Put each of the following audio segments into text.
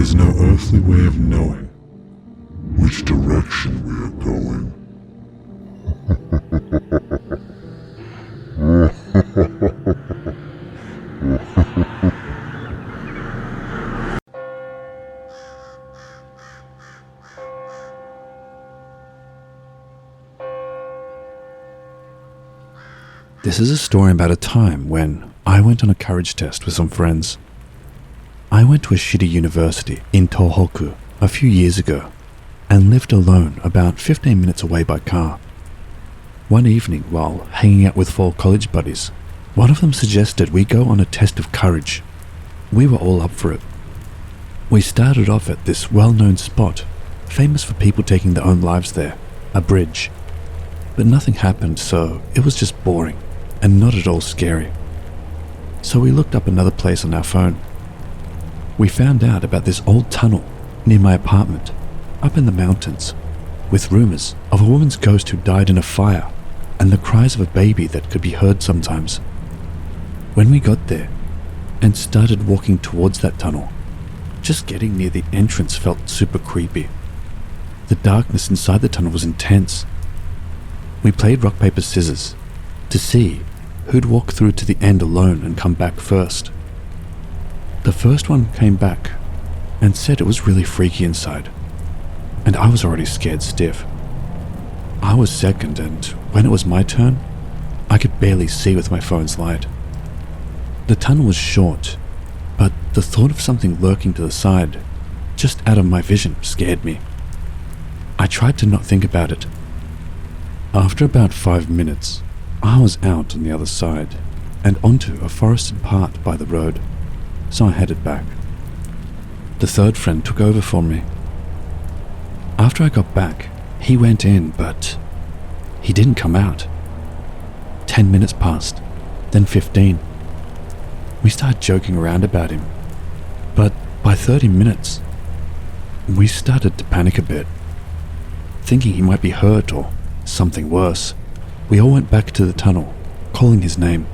is no earthly way of knowing which direction we are going. This is a story about a time when I went on a courage test with some friends. I went to a shitty university in Tohoku a few years ago and lived alone about 15 minutes away by car. One evening while hanging out with 4 college buddies, one of them suggested we go on a test of courage. We were all up for it. We started off at this well-known spot, famous for people taking their own lives there, a bridge. But nothing happened, so it was just boring and not at all scary. So we looked up another place on our phone. We found out about this old tunnel near my apartment, up in the mountains, with rumors of a woman's ghost who died in a fire and the cries of a baby that could be heard sometimes. When we got there and started walking towards that tunnel, just getting near the entrance felt super creepy. The darkness inside the tunnel was intense. We played rock, paper, scissors to see who'd walk through to the end alone and come back first. The first one came back and said it was really freaky inside, and I was already scared stiff. I was second, and when it was my turn, I could barely see with my phone's light. The tunnel was short, but the thought of something lurking to the side, just out of my vision, scared me. I tried to not think about it. After about 5 minutes, I was out on the other side and onto a forested part by the road, so I headed back. The third friend took over for me. After I got back, he went in, but he didn't come out. 10 minutes passed, then 15. We started joking around about him, but by 30 minutes, we started to panic a bit, thinking he might be hurt or something worse. We all went back to the tunnel, calling his name.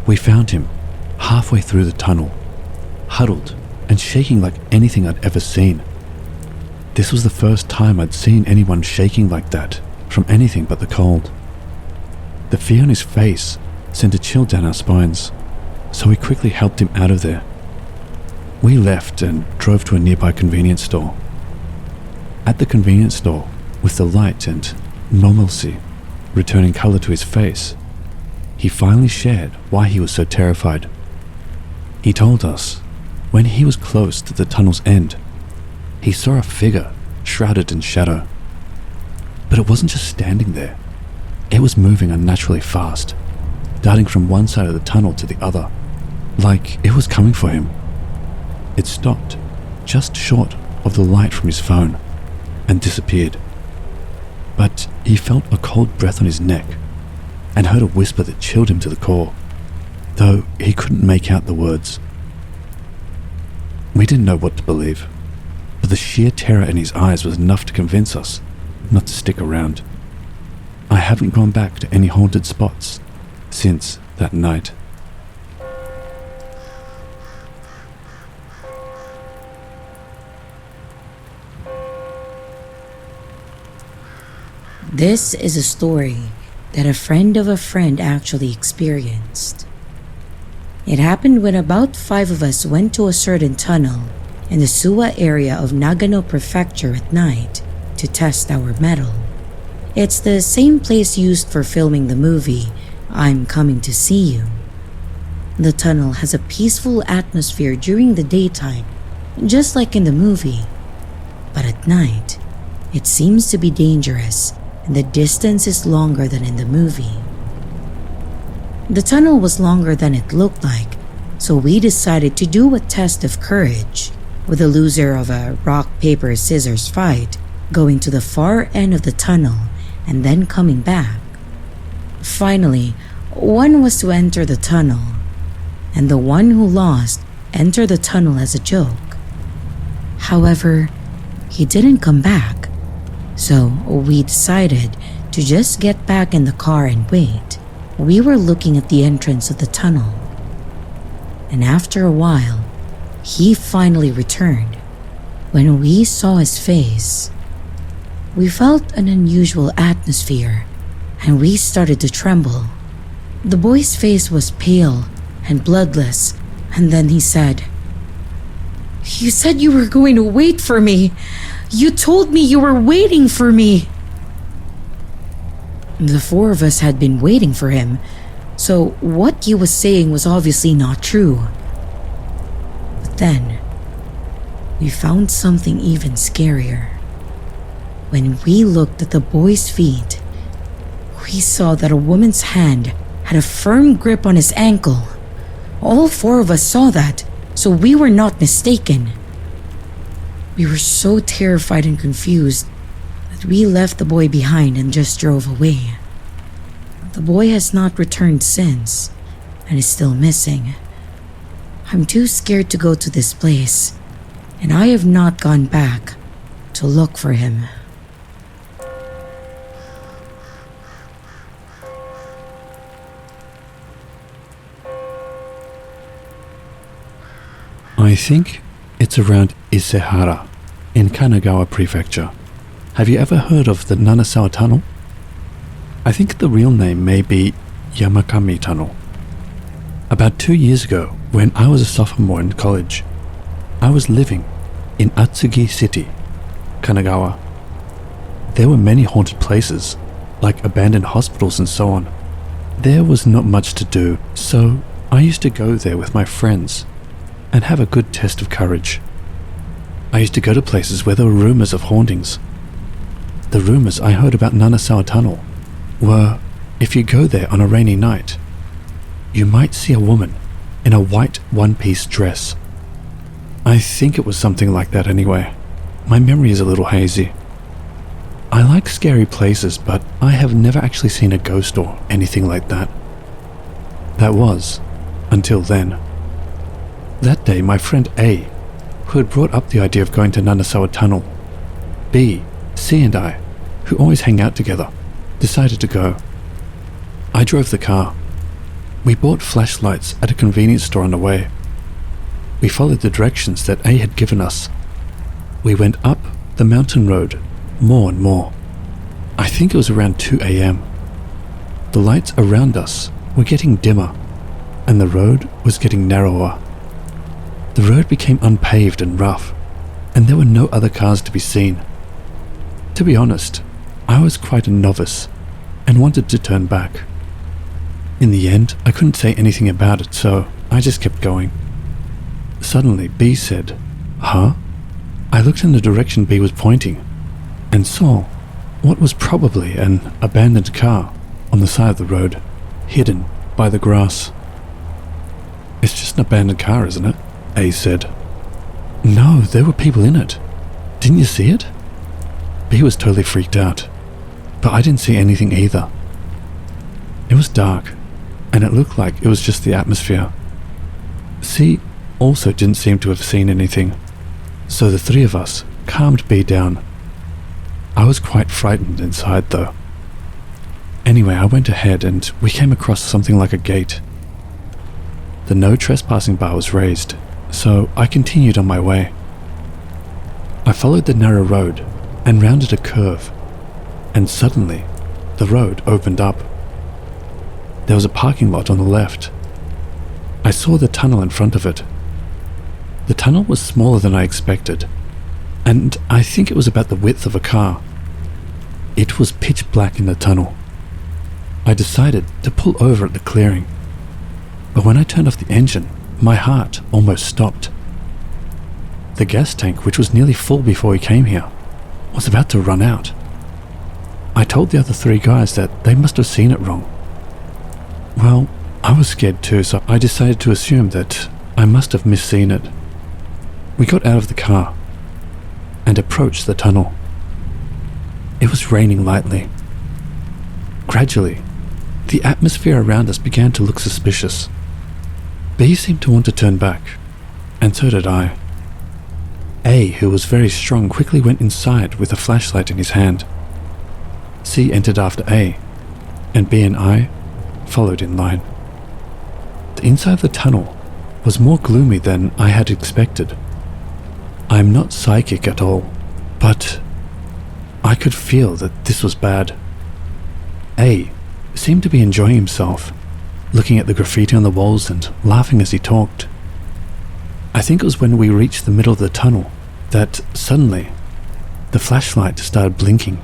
We found him halfway through the tunnel, huddled and shaking like anything I'd ever seen. This was the first time I'd seen anyone shaking like that from anything but the cold. The fear on his face sent a chill down our spines, so we quickly helped him out of there. We left and drove to a nearby convenience store. At the convenience store, with the light and normalcy returning color to his face, he finally shared why he was so terrified. He told us when he was close to the tunnel's end, he saw a figure shrouded in shadow. But it wasn't just standing there. It was moving unnaturally fast, darting from one side of the tunnel to the other, like it was coming for him. It stopped just short of the light from his phone and disappeared. But he felt a cold breath on his neck and heard a whisper that chilled him to the core, though he couldn't make out the words. We didn't know what to believe, but the sheer terror in his eyes was enough to convince us not to stick around. I haven't gone back to any haunted spots since that night. This is a story that a friend of a friend actually experienced. It happened when about 5 of us went to a certain tunnel in the Suwa area of Nagano Prefecture at night to test our metal. It's the same place used for filming the movie I'm Coming to See You. The tunnel has a peaceful atmosphere during the daytime, just like in the movie, but at night, it seems to be dangerous and the distance is longer than in the movie. The tunnel was longer than it looked like, so we decided to do a test of courage, with the loser of a rock, paper, scissors fight going to the far end of the tunnel and then coming back. Finally, one was to enter the tunnel, and the one who lost entered the tunnel as a joke. However, he didn't come back, so we decided to just get back in the car and wait. We were looking at the entrance of the tunnel, and after a while, he finally returned When we saw his face, we felt an unusual atmosphere and we started to tremble. The boy's face was pale and bloodless, and then he said, "You said you were going to wait for me. You told me you were waiting for me." The four of us had been waiting for him, so what he was saying was obviously not true. But then, we found something even scarier. When we looked at the boy's feet, we saw that a woman's hand had a firm grip on his ankle. All four of us saw that, so we were not mistaken. We were so terrified and confused that we left the boy behind and just drove away. The boy has not returned since and is still missing. I'm too scared to go to this place, and I have not gone back to look for him. I think it's around Isehara in Kanagawa Prefecture. Have you ever heard of the Nanasawa Tunnel? I think the real name may be Yamakami Tunnel. About 2 years ago, when I was a sophomore in college, I was living in Atsugi City, Kanagawa. There were many haunted places, like abandoned hospitals and so on. There was not much to do, so I used to go there with my friends and have a good test of courage. I used to go to places where there were rumors of hauntings. The rumors I heard about Nanasawa Tunnel were, if you go there on a rainy night, you might see a woman in a white one-piece dress. I think it was something like that anyway. My memory is a little hazy. I like scary places, but I have never actually seen a ghost or anything like that. That was, until then. That day, my friend A, who had brought up the idea of going to Nanasawa Tunnel, B, C and I, who always hang out together, decided to go. I drove the car. We bought flashlights at a convenience store on the way. We followed the directions that A had given us. We went up the mountain road more and more. I think it was around 2 a.m. The lights around us were getting dimmer, and the road was getting narrower. The road became unpaved and rough, and there were no other cars to be seen. To be honest, I was quite a novice and wanted to turn back. In the end, I couldn't say anything about it, so I just kept going. Suddenly, B said, "Huh?" I looked in the direction B was pointing and saw what was probably an abandoned car on the side of the road, hidden by the grass. "It's just an abandoned car, isn't it?" A said. "No, there were people in it. Didn't you see it?" B was totally freaked out, but I didn't see anything either. It was dark, and it looked like it was just the atmosphere. C also didn't seem to have seen anything, so the three of us calmed B down. I was quite frightened inside though. Anyway, I went ahead and we came across something like a gate. The no trespassing bar was raised, so I continued on my way. I followed the narrow road and rounded a curve, and suddenly the road opened up. There was a parking lot on the left. I saw the tunnel in front of it. The tunnel was smaller than I expected, and I think it was about the width of a car. It was pitch black in the tunnel. I decided to pull over at the clearing, but when I turned off the engine, my heart almost stopped. The gas tank, which was nearly full before we came here, was about to run out. I told the other three guys that they must have seen it wrong. Well, I was scared too, so I decided to assume that I must have misseen it. We got out of the car and approached the tunnel. It was raining lightly. Gradually, the atmosphere around us began to look suspicious. B seemed to want to turn back, and so did I. A, who was very strong, quickly went inside with a flashlight in his hand. C entered after A, and B and I followed in line. The inside of the tunnel was more gloomy than I had expected. I'm not psychic at all, but I could feel that this was bad. A seemed to be enjoying himself, looking at the graffiti on the walls and laughing as he talked. I think it was when we reached the middle of the tunnel that suddenly the flashlight started blinking,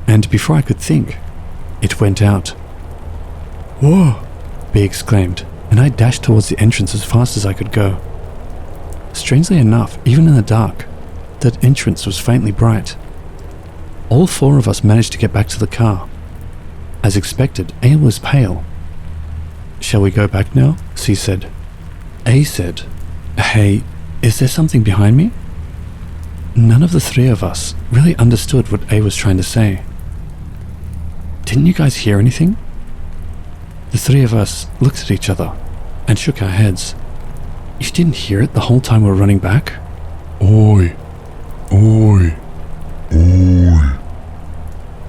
and before I could think, it went out. "Whoa!" B exclaimed, and I dashed towards the entrance as fast as I could go. Strangely enough, even in the dark, that entrance was faintly bright. All four of us managed to get back to the car. As expected, A was pale. "Shall we go back now?" C said. A said, "Hey, is there something behind me?" None of the three of us really understood what A was trying to say. "Didn't you guys hear anything?" The three of us looked at each other and shook our heads. "You didn't hear it the whole time we were running back?" Oi! Oi! Oi!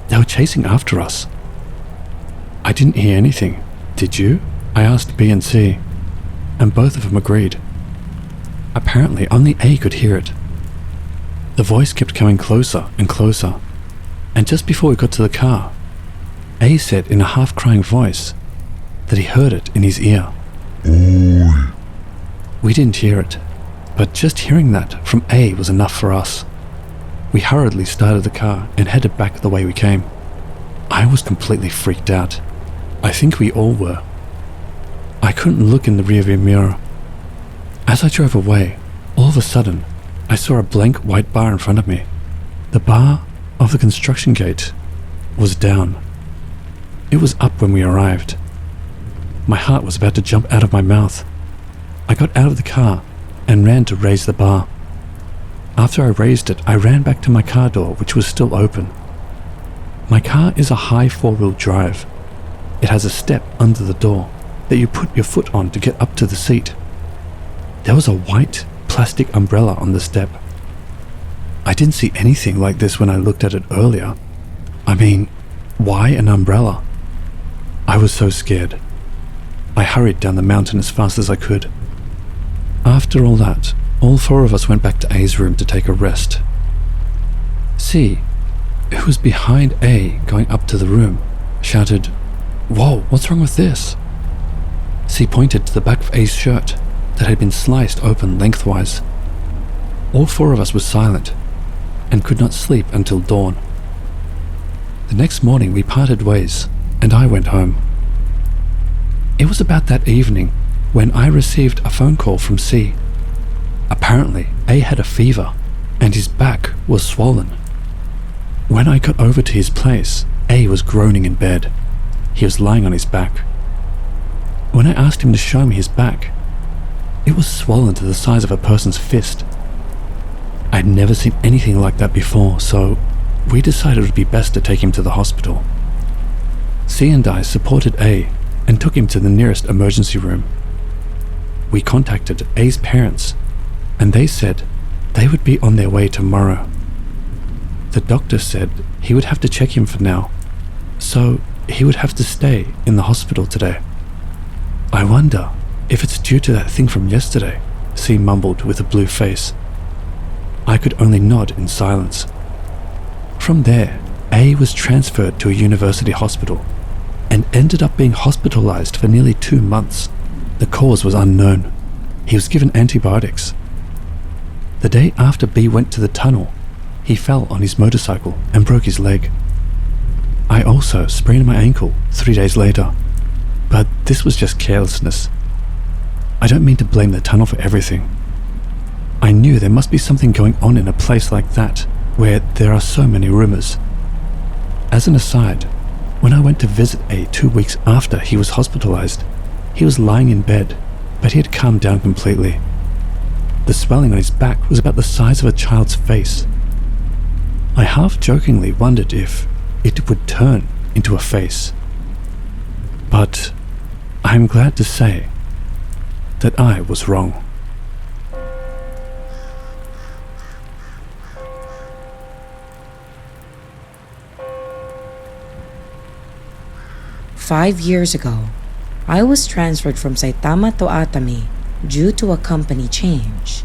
They were chasing after us. I didn't hear anything. Did you? I asked B and C, and both of them agreed. Apparently only A could hear it. The voice kept coming closer and closer, and just before we got to the car, A said in a half-crying voice that he heard it in his ear. Oi! We didn't hear it, but just hearing that from A was enough for us. We hurriedly started the car and headed back the way we came. I was completely freaked out. I think we all were. I couldn't look in the rearview mirror. As I drove away, all of a sudden, I saw a blank white bar in front of me. The bar of the construction gate was down. It was up when we arrived. My heart was about to jump out of my mouth. I got out of the car and ran to raise the bar. After I raised it, I ran back to my car door, which was still open. My car is a high four-wheel drive. It has a step under the door that you put your foot on to get up to the seat. There was a white plastic umbrella on the step. I didn't see anything like this when I looked at it earlier. I mean, why an umbrella? I was so scared. I hurried down the mountain as fast as I could. After all that, all four of us went back to A's room to take a rest. C, who was behind A going up to the room, shouted, "Whoa, what's wrong with this?" C pointed to the back of A's shirt that had been sliced open lengthwise. All four of us were silent and could not sleep until dawn. The next morning we parted ways and I went home. It was about that evening when I received a phone call from C. Apparently, A had a fever and his back was swollen. When I got over to his place, A was groaning in bed. He was lying on his back. When I asked him to show me his back, it was swollen to the size of a person's fist. I'd never seen anything like that before, so we decided it would be best to take him to the hospital. C and I supported A and took him to the nearest emergency room. We contacted A's parents, and they said they would be on their way tomorrow. The doctor said he would have to check him for now, so he would have to stay in the hospital today. I wonder if it's due to that thing from yesterday, C mumbled with a blue face. I could only nod in silence. From there, A was transferred to a university hospital and ended up being hospitalized for nearly 2 months. The cause was unknown. He was given antibiotics. The day after B went to the tunnel, he fell on his motorcycle and broke his leg. I also sprained my ankle 3 days later, but this was just carelessness. I don't mean to blame the tunnel for everything. I knew there must be something going on in a place like that, where there are so many rumors. As an aside, when I went to visit A 2 weeks after he was hospitalized, he was lying in bed, but he had calmed down completely. The swelling on his back was about the size of a child's face. I half-jokingly wondered if it would turn into a face. But I'm glad to say that I was wrong. "5 years ago, I was transferred from Saitama to Atami due to a company change.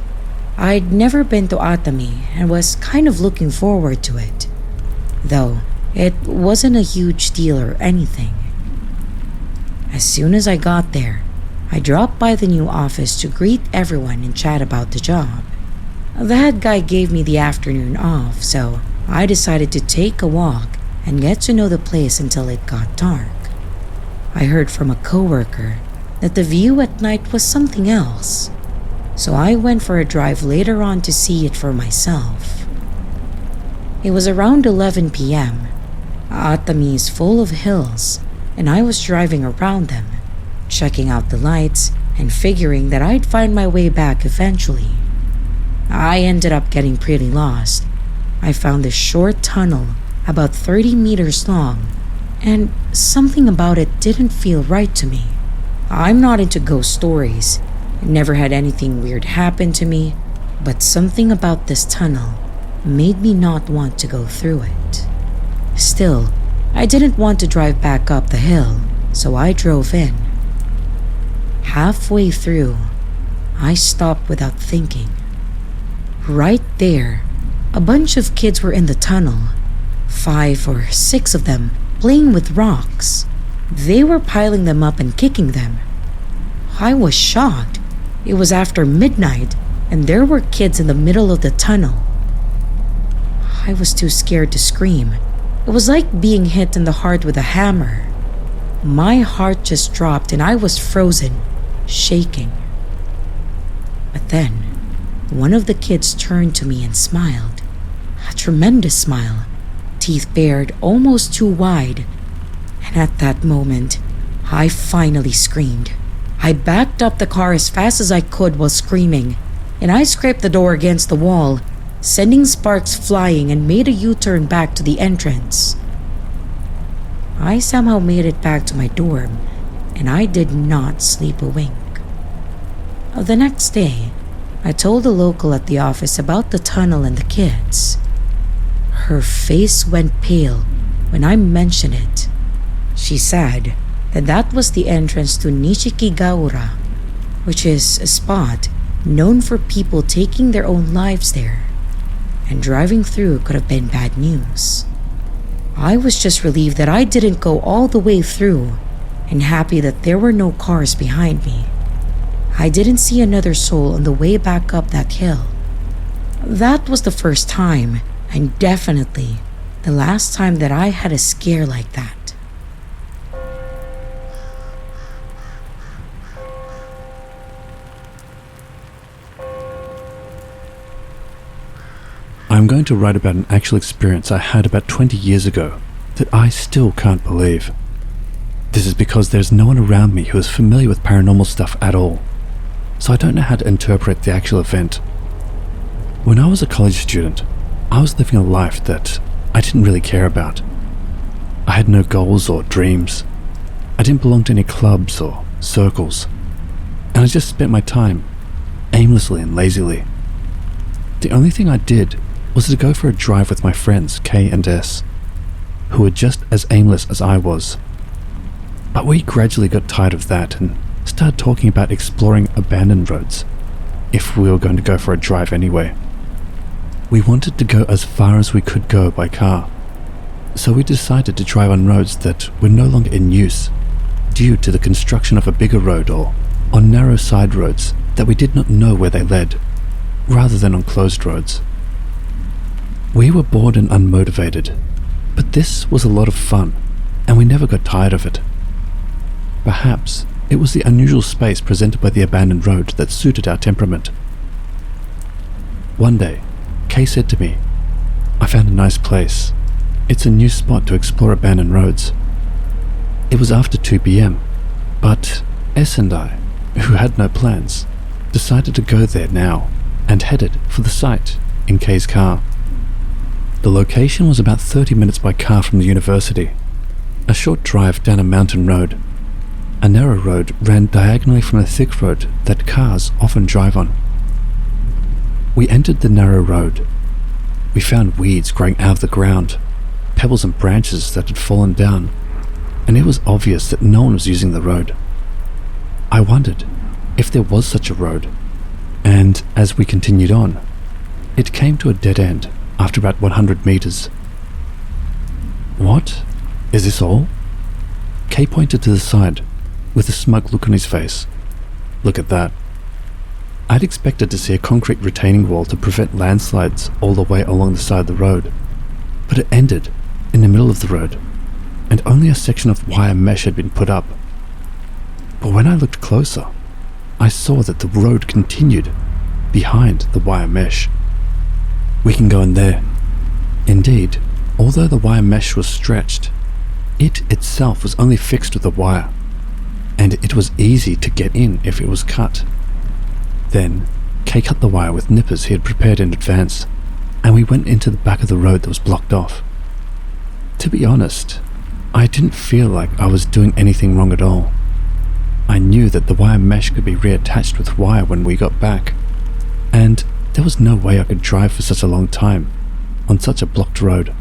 I'd never been to Atami and was kind of looking forward to it, though it wasn't a huge deal or anything. As soon as I got there, I dropped by the new office to greet everyone and chat about the job. The head guy gave me the afternoon off, so I decided to take a walk and get to know the place until it got dark. I heard from a coworker that the view at night was something else, so I went for a drive later on to see it for myself. It was around 11 p.m. Atami is full of hills, and I was driving around them, checking out the lights and figuring that I'd find my way back eventually. I ended up getting pretty lost. I found this short tunnel about 30 meters long, and something about it didn't feel right to me. I'm not into ghost stories. Never had anything weird happen to me, but something about this tunnel made me not want to go through it. Still, I didn't want to drive back up the hill, so I drove in. Halfway through, I stopped without thinking. Right there, a bunch of kids were in the tunnel, 5 or 6 of them playing with rocks. They were piling them up and kicking them. I was shocked. It was after midnight, and there were kids in the middle of the tunnel. I was too scared to scream. It was like being hit in the heart with a hammer. My heart just dropped and I was frozen, shaking. But then, one of the kids turned to me and smiled. A tremendous smile, teeth bared almost too wide. And at that moment, I finally screamed. I backed up the car as fast as I could while screaming, and I scraped the door against the wall, sending sparks flying, and made a U-turn back to the entrance. I somehow made it back to my dorm, and I did not sleep a wink. The next day, I told the local at the office about the tunnel and the kids. Her face went pale when I mentioned it. She said that was the entrance to Nishikigaura, which is a spot known for people taking their own lives there, and driving through could have been bad news. I was just relieved that I didn't go all the way through, and happy that there were no cars behind me. I didn't see another soul on the way back up that hill. That was the first time, and definitely the last time that I had a scare like that. I'm going to write about an actual experience I had about 20 years ago that I still can't believe. This is because there's no one around me who is familiar with paranormal stuff at all, so I don't know how to interpret the actual event. When I was a college student, I was living a life that I didn't really care about. I had no goals or dreams. I didn't belong to any clubs or circles, and I just spent my time aimlessly and lazily. The only thing I did was to go for a drive with my friends K and S, who were just as aimless as I was. But we gradually got tired of that and started talking about exploring abandoned roads, if we were going to go for a drive anyway. We wanted to go as far as we could go by car, so we decided to drive on roads that were no longer in use due to the construction of a bigger road, or on narrow side roads that we did not know where they led, rather than on closed roads. We were bored and unmotivated, but this was a lot of fun, and we never got tired of it. Perhaps it was the unusual space presented by the abandoned road that suited our temperament. One day, Kay said to me, "I found a nice place. It's a new spot to explore abandoned roads." It was after 2 p.m, but S and I, who had no plans, decided to go there now and headed for the site in Kay's car. The location was about 30 minutes by car from the university, a short drive down a mountain road. A narrow road ran diagonally from a thick road that cars often drive on. We entered the narrow road. We found weeds growing out of the ground, pebbles and branches that had fallen down, and it was obvious that no one was using the road. I wondered if there was such a road, and as we continued on, it came to a dead end after about 100 meters. What? Is this all? Kay pointed to the side with a smug look on his face. Look at that. I'd expected to see a concrete retaining wall to prevent landslides all the way along the side of the road, but it ended in the middle of the road, and only a section of wire mesh had been put up. But when I looked closer, I saw that the road continued behind the wire mesh. We can go in there. Indeed, although the wire mesh was stretched, it itself was only fixed with a wire, and it was easy to get in if it was cut. Then, Kay cut the wire with nippers he had prepared in advance, and we went into the back of the road that was blocked off. To be honest, I didn't feel like I was doing anything wrong at all. I knew that the wire mesh could be reattached with wire when we got back, and there was no way I could drive for such a long time on such a blocked road.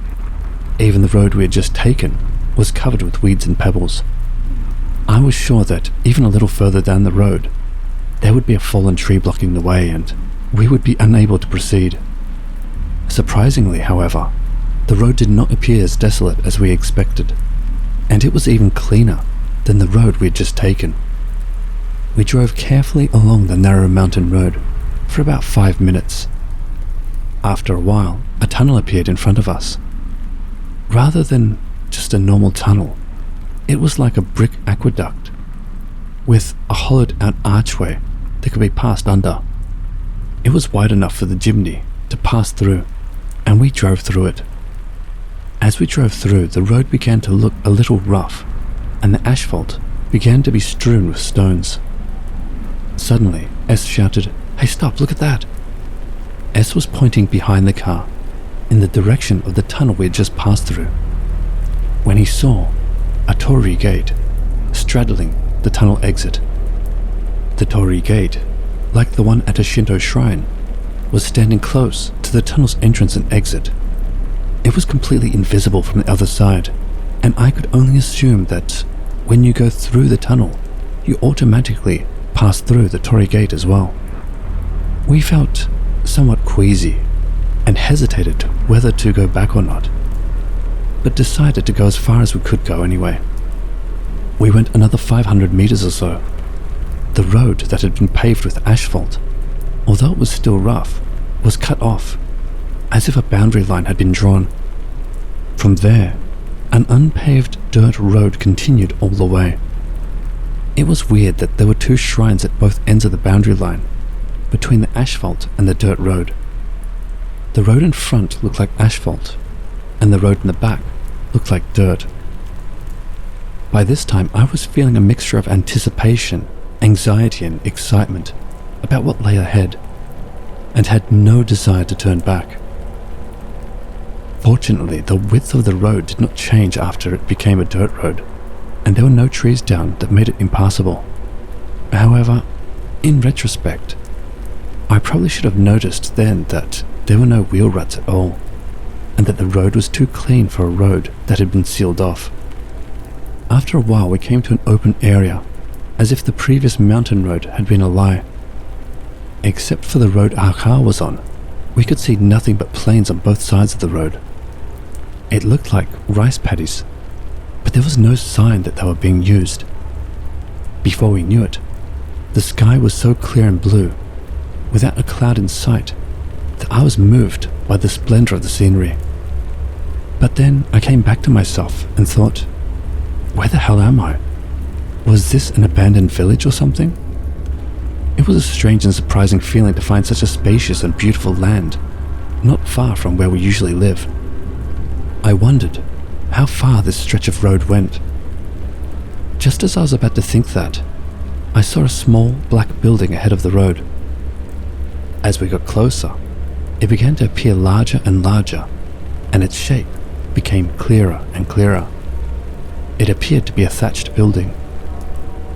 Even the road we had just taken was covered with weeds and pebbles. I was sure that even a little further down the road, there would be a fallen tree blocking the way and we would be unable to proceed. Surprisingly, however, the road did not appear as desolate as we expected, and it was even cleaner than the road we had just taken. We drove carefully along the narrow mountain road for about 5 minutes. After a while, a tunnel appeared in front of us. Rather than just a normal tunnel, it was like a brick aqueduct with a hollowed out archway that could be passed under. It was wide enough for the chimney to pass through, and we drove through it. As we drove through, the road began to look a little rough, and the asphalt began to be strewn with stones. Suddenly, S shouted, "Hey, stop, look at that!" S was pointing behind the car, in the direction of the tunnel we had just passed through, when he saw a torii gate straddling the tunnel exit. The torii gate, like the one at a Shinto shrine, was standing close to the tunnel's entrance and exit. It was completely invisible from the other side, and I could only assume that when you go through the tunnel, you automatically pass through the torii gate as well. We felt somewhat queasy and hesitated whether to go back or not, but decided to go as far as we could go anyway. We went another 500 meters or so. The road that had been paved with asphalt, although it was still rough, was cut off, as if a boundary line had been drawn. From there, an unpaved dirt road continued all the way. It was weird that there were 2 shrines at both ends of the boundary line, between the asphalt and the dirt road. The road in front looked like asphalt, and the road in the back looked like dirt. By this time, I was feeling a mixture of anticipation, anxiety, and excitement about what lay ahead, and had no desire to turn back. Fortunately, the width of the road did not change after it became a dirt road, and there were no trees down that made it impassable. However, in retrospect, I probably should have noticed then that there were no wheel ruts at all, and that the road was too clean for a road that had been sealed off. After a while, we came to an open area, as if the previous mountain road had been a lie. Except for the road our car was on, we could see nothing but plains on both sides of the road. It looked like rice paddies, but there was no sign that they were being used. Before we knew it, the sky was so clear and blue, without a cloud in sight, that I was moved by the splendor of the scenery. But then I came back to myself and thought, where the hell am I? Was this an abandoned village or something? It was a strange and surprising feeling to find such a spacious and beautiful land, not far from where we usually live. I wondered how far this stretch of road went. Just as I was about to think that, I saw a small black building ahead of the road. As we got closer, it began to appear larger and larger, and its shape became clearer and clearer. It appeared to be a thatched building,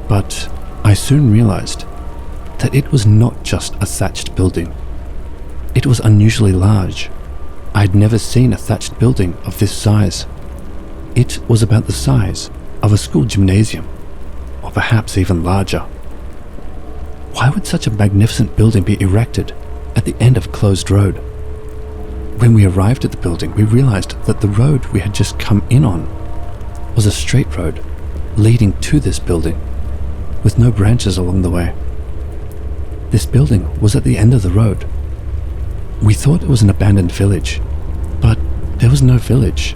but I soon realized that it was not just a thatched building. It was unusually large. I had never seen a thatched building of this size. It was about the size of a school gymnasium, or perhaps even larger. Why would such a magnificent building be erected at the end of a closed road? When we arrived at the building, we realized that the road we had just come in on was a straight road leading to this building, with no branches along the way. This building was at the end of the road. We thought it was an abandoned village, but there was no village,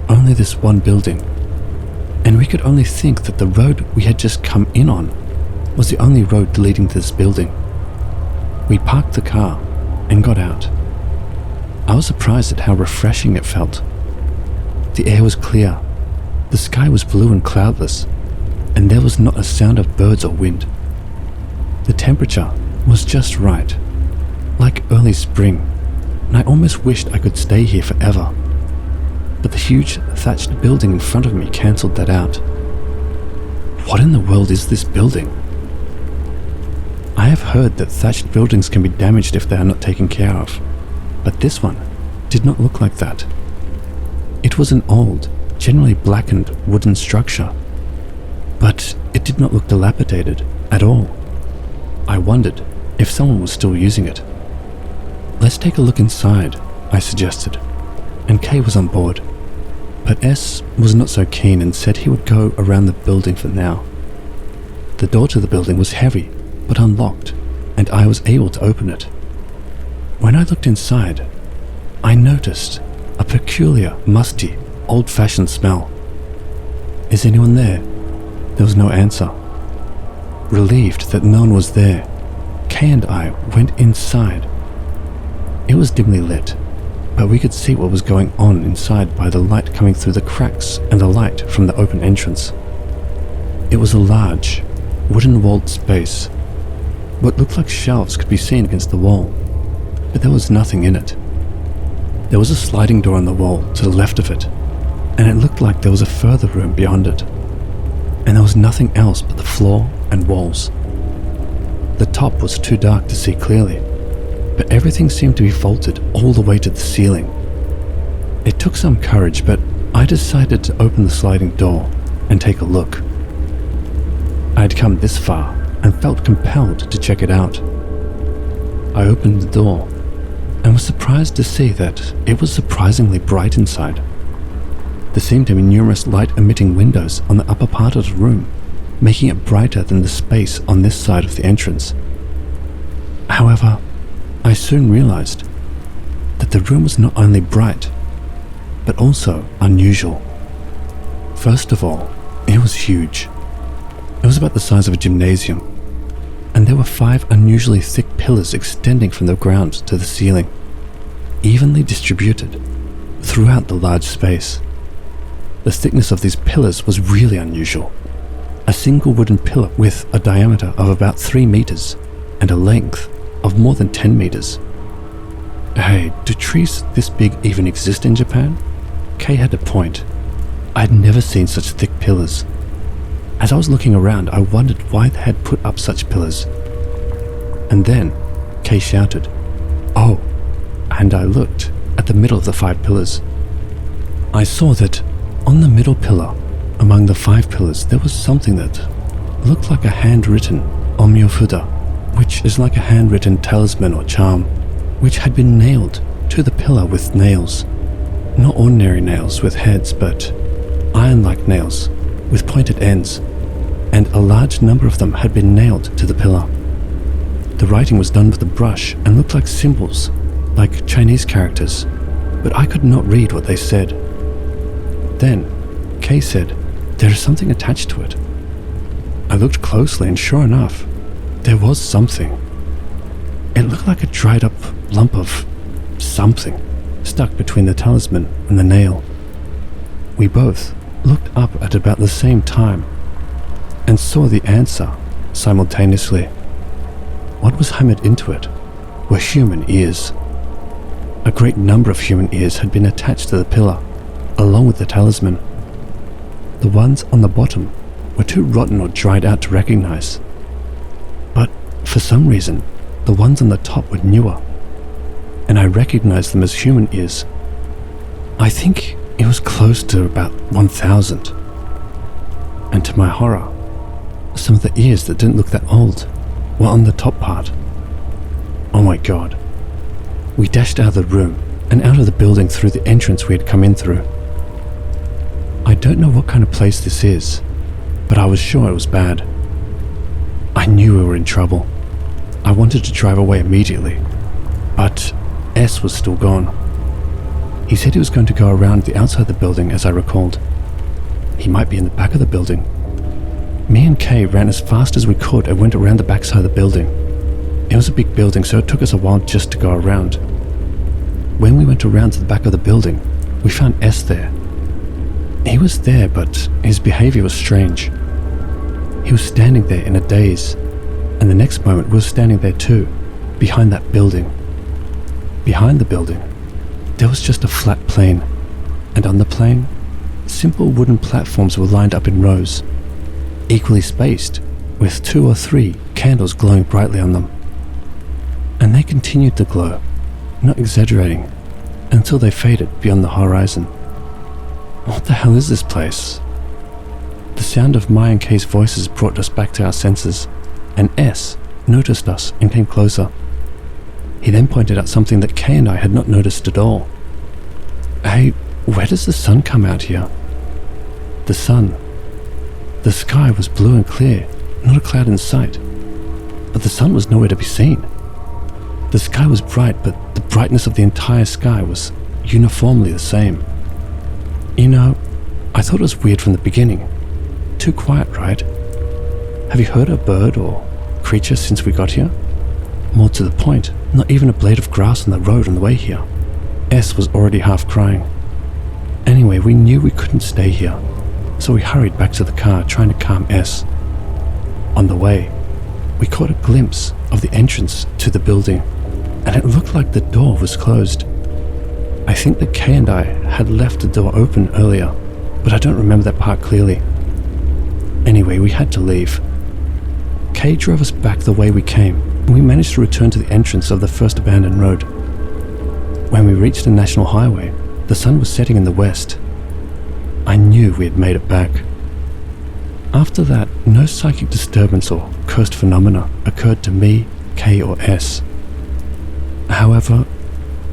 only this one building, and we could only think that the road we had just come in on was the only road leading to this building. We parked the car and got out. I was surprised at how refreshing it felt. The air was clear, the sky was blue and cloudless, and there was not a sound of birds or wind. The temperature was just right, like early spring, and I almost wished I could stay here forever. But the huge thatched building in front of me cancelled that out. What in the world is this building? I have heard that thatched buildings can be damaged if they are not taken care of, but this one did not look like that. It was an old, generally blackened wooden structure, but it did not look dilapidated at all. I wondered if someone was still using it. Let's take a look inside, I suggested, and Kay was on board, but S was not so keen and said he would go around the building for now. The door to the building was heavy but unlocked, and I was able to open it. When I looked inside, I noticed a peculiar, musty, old-fashioned smell. Is anyone there? There was no answer. Relieved that no one was there, Kay and I went inside. It was dimly lit, but we could see what was going on inside by the light coming through the cracks and the light from the open entrance. It was a large, wooden-walled space. What looked like shelves could be seen against the wall, but there was nothing in it. There was a sliding door on the wall to the left of it, and it looked like there was a further room beyond it, and there was nothing else but the floor and walls. The top was too dark to see clearly, but everything seemed to be vaulted all the way to the ceiling. It took some courage, but I decided to open the sliding door and take a look. I had come this far and felt compelled to check it out. I opened the door and was surprised to see that it was surprisingly bright inside. There seemed to be numerous light-emitting windows on the upper part of the room, making it brighter than the space on this side of the entrance. However, I soon realized that the room was not only bright, but also unusual. First of all, it was huge. It was about the size of a gymnasium, and there were 5 unusually thick pillars extending from the ground to the ceiling, evenly distributed throughout the large space. The thickness of these pillars was really unusual. A single wooden pillar with a diameter of about 3 meters and a length of more than 10 meters. Hey, do trees this big even exist in Japan? Kay had a point. I had never seen such thick pillars. As I was looking around, I wondered why they had put up such pillars. And then Kay shouted, "Oh!" and I looked at the middle of the 5 pillars. I saw that on the middle pillar, among the 5 pillars, there was something that looked like a handwritten omyofuda, which is like a handwritten talisman or charm, which had been nailed to the pillar with nails. Not ordinary nails with heads, but iron-like nails with pointed ends, and a large number of them had been nailed to the pillar. The writing was done with a brush and looked like symbols, like Chinese characters, but I could not read what they said. Then, Kay said, "There is something attached to it." I looked closely, and sure enough, there was something. It looked like a dried up lump of something stuck between the talisman and the nail. We both looked up at about the same time and saw the answer simultaneously. What was hammered into it were human ears. A great number of human ears had been attached to the pillar, along with the talisman. The ones on the bottom were too rotten or dried out to recognize, but for some reason, the ones on the top were newer, and I recognized them as human ears. I think it was close to about 1,000. And to my horror, some of the ears that didn't look that old were on the top part. Oh my god. We dashed out of the room and out of the building through the entrance we had come in through. I don't know what kind of place this is, but I was sure it was bad. I knew we were in trouble. I wanted to drive away immediately, but S was still gone. He said he was going to go around the outside of the building, as I recalled. He might be in the back of the building. Me and Kay ran as fast as we could and went around the backside of the building. It was a big building, so it took us a while just to go around. When we went around to the back of the building, we found S there. He was there, but his behavior was strange. He was standing there in a daze, and the next moment we were standing there too, behind that building. Behind the building, there was just a flat plain, and on the plain, simple wooden platforms were lined up in rows, equally spaced, with 2 or 3 candles glowing brightly on them. And they continued to glow, not exaggerating, until they faded beyond the horizon. What the hell is this place? The sound of my and Kay's voices brought us back to our senses, and S noticed us and came closer. He then pointed out something that Kay and I had not noticed at all. Hey, where does the sun come out here? The sun. The sky was blue and clear, not a cloud in sight. But the sun was nowhere to be seen. The sky was bright, but the brightness of the entire sky was uniformly the same. You know, I thought it was weird from the beginning. Too quiet, right? Have you heard a bird or creature since we got here? More to the point, not even a blade of grass on the road on the way here. S was already half crying. Anyway, we knew we couldn't stay here, so we hurried back to the car trying to calm S. On the way, we caught a glimpse of the entrance to the building, and it looked like the door was closed. I think that Kay and I had left the door open earlier, but I don't remember that part clearly. Anyway, we had to leave. Kay drove us back the way we came, and we managed to return to the entrance of the first abandoned road. When we reached the national highway, the sun was setting in the west. I knew we had made it back. After that, no psychic disturbance or cursed phenomena occurred to me, Kay, or S. However,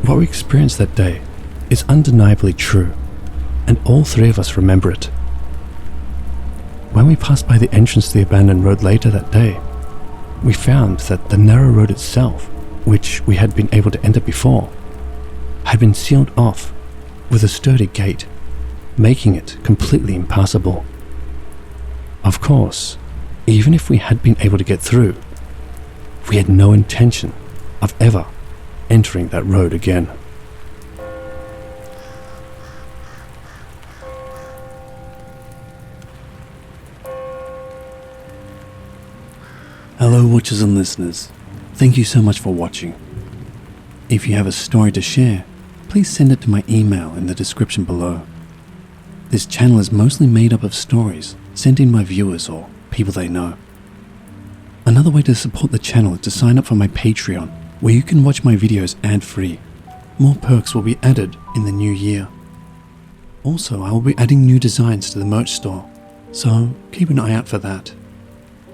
what we experienced that day is undeniably true, and all 3 of us remember it. When we passed by the entrance to the abandoned road later that day, we found that the narrow road itself, which we had been able to enter before, had been sealed off with a sturdy gate, making it completely impassable. Of course, even if we had been able to get through, we had no intention of ever entering that road again. Hello watchers and listeners, thank you so much for watching. If you have a story to share, please send it to my email in the description below. This channel is mostly made up of stories sent in by viewers or people they know. Another way to support the channel is to sign up for my Patreon, where you can watch my videos ad-free. More perks will be added in the new year. Also, I will be adding new designs to the merch store, so keep an eye out for that.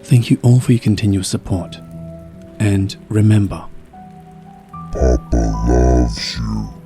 Thank you all for your continuous support. And remember, Papa loves you.